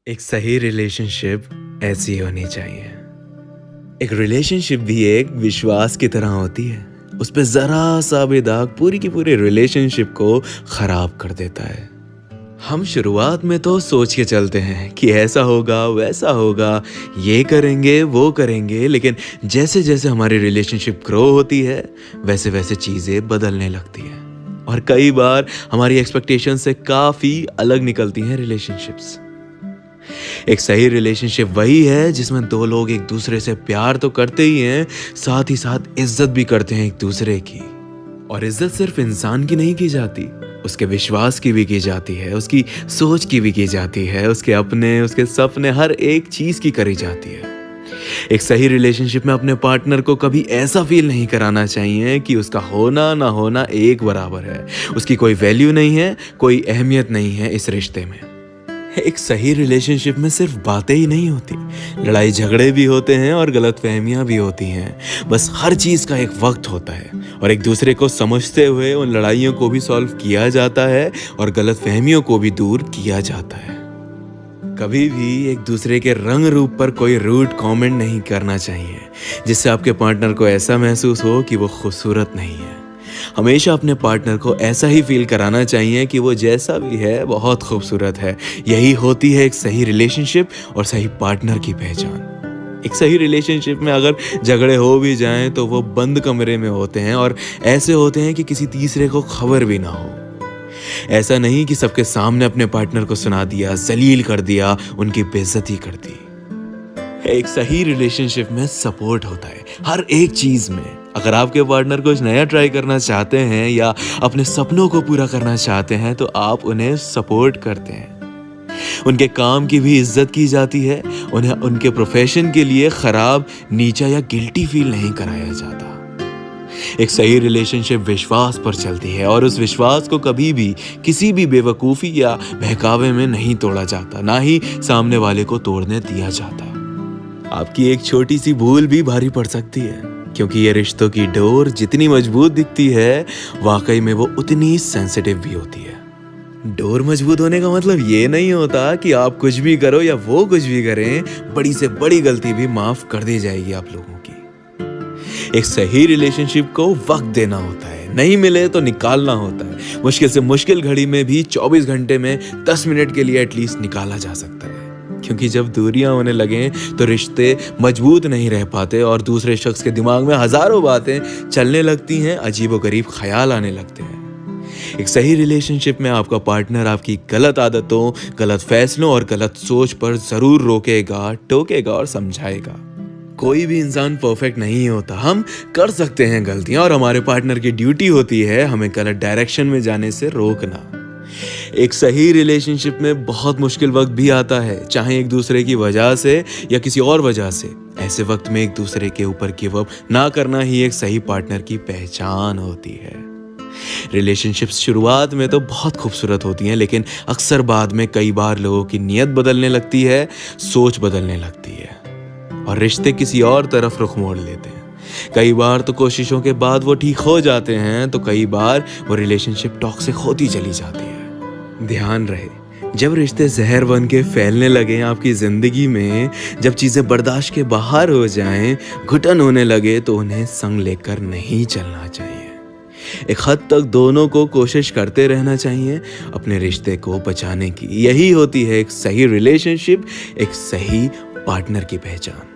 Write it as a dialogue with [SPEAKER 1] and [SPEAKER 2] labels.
[SPEAKER 1] एक सही रिलेशनशिप ऐसी होनी चाहिए। एक रिलेशनशिप भी एक विश्वास की तरह होती है। उस पे जरा सा भी दाग पूरी की पूरी रिलेशनशिप को खराब कर देता है। हम शुरुआत में तो सोच के चलते हैं कि ऐसा होगा वैसा होगा, ये करेंगे वो करेंगे, लेकिन जैसे जैसे हमारी रिलेशनशिप ग्रो होती है वैसे वैसे चीजें बदलने लगती हैं और कई बार हमारी एक्सपेक्टेशन से काफी अलग निकलती हैं रिलेशनशिप्स। एक सही रिलेशनशिप वही है जिसमें दो लोग एक दूसरे से प्यार तो करते ही हैं, साथ ही साथ इज्जत भी करते हैं एक दूसरे की। और इज्जत सिर्फ इंसान की नहीं की जाती, उसके विश्वास की भी की जाती है, उसकी सोच की भी की जाती है, उसके अपने उसके सपने हर एक चीज की करी जाती है। एक सही रिलेशनशिप में अपने पार्टनर को कभी ऐसा फील नहीं कराना चाहिए कि उसका होना ना होना एक बराबर है, उसकी कोई वैल्यू नहीं है, कोई अहमियत नहीं है इस रिश्ते में। एक सही रिलेशनशिप में सिर्फ बातें ही नहीं होती, लड़ाई झगड़े भी होते हैं और गलतफहमियां भी होती हैं। बस हर चीज का एक वक्त होता है और एक दूसरे को समझते हुए उन लड़ाइयों को भी सॉल्व किया जाता है और गलतफहमियों को भी दूर किया जाता है। कभी भी एक दूसरे के रंग रूप पर कोई रूड कमेंट नहीं करना चाहिए जिससे आपके पार्टनर को ऐसा महसूस हो कि वो खूबसूरत नहीं है। हमेशा अपने पार्टनर को ऐसा ही फील कराना चाहिए कि वो जैसा भी है बहुत खूबसूरत है। यही होती है एक सही रिलेशनशिप और सही पार्टनर की पहचान। एक सही रिलेशनशिप में अगर झगड़े हो भी जाएं तो वो बंद कमरे में होते हैं और ऐसे होते हैं कि किसी तीसरे को खबर भी ना हो। ऐसा नहीं कि सबके सामने अपने पार्टनर को सुना दिया, जलील कर दिया, उनकी बेइज्जती कर दी। एक सही रिलेशनशिप में सपोर्ट होता है हर एक चीज में। अगर आपके पार्टनर कुछ नया ट्राई करना चाहते हैं या अपने सपनों को पूरा करना चाहते हैं तो आप उन्हें सपोर्ट करते हैं। उनके काम की भी इज्जत की जाती है, उन्हें उनके प्रोफेशन के लिए खराब, नीचा या गिल्टी फील नहीं कराया जाता। एक सही रिलेशनशिप विश्वास पर चलती है और उस विश्वास को कभी भी किसी भी बेवकूफ़ी या बहकावे में नहीं तोड़ा जाता, ना ही सामने वाले को तोड़ने दिया जाता। आपकी एक छोटी सी भूल भी भारी पड़ सकती है, क्योंकि ये रिश्तों की डोर जितनी मजबूत दिखती है वाकई में वो उतनी सेंसिटिव भी होती है। डोर मजबूत होने का मतलब ये नहीं होता कि आप कुछ भी करो या वो कुछ भी करें, बड़ी से बड़ी गलती भी माफ कर दी जाएगी आप लोगों की। एक सही रिलेशनशिप को वक्त देना होता है, नहीं मिले तो निकालना होता है। मुश्किल से मुश्किल घड़ी में भी 24 घंटे में 10 मिनट के लिए एटलीस्ट निकाला जा सकता है, क्योंकि जब दूरियां होने लगें तो रिश्ते मजबूत नहीं रह पाते और दूसरे शख्स के दिमाग में हजारों बातें चलने लगती हैं, अजीबोगरीब ख्याल आने लगते हैं। एक सही रिलेशनशिप में आपका पार्टनर आपकी गलत आदतों, गलत फैसलों और गलत सोच पर जरूर रोकेगा, टोकेगा और समझाएगा। कोई भी इंसान परफेक्ट नहीं होता, हम कर सकते हैं गलतियां और हमारे पार्टनर की ड्यूटी होती है हमें गलत डायरेक्शन में जाने से रोकना। एक सही रिलेशनशिप में बहुत मुश्किल वक्त भी आता है, चाहे एक दूसरे की वजह से या किसी और वजह से। ऐसे वक्त में एक दूसरे के ऊपर गिव अप ना करना ही एक सही पार्टनर की पहचान होती है। रिलेशनशिप्स शुरुआत में तो बहुत खूबसूरत होती हैं, लेकिन अक्सर बाद में कई बार लोगों की नीयत बदलने लगती है, सोच बदलने लगती है और रिश्ते किसी और तरफ रुख मोड़ लेते हैं। कई बार तो कोशिशों के बाद वो ठीक हो जाते हैं, तो कई बार वो रिलेशनशिप टॉक्सिक होती चली जाती है। ध्यान रहे, जब रिश्ते जहर बन के फैलने लगे आपकी जिंदगी में, जब चीजें बर्दाश्त के बाहर हो जाएं, घुटन होने लगे, तो उन्हें संग लेकर नहीं चलना चाहिए। एक हद तक दोनों को कोशिश करते रहना चाहिए अपने रिश्ते को बचाने की। यही होती है एक सही रिलेशनशिप, एक सही पार्टनर की पहचान।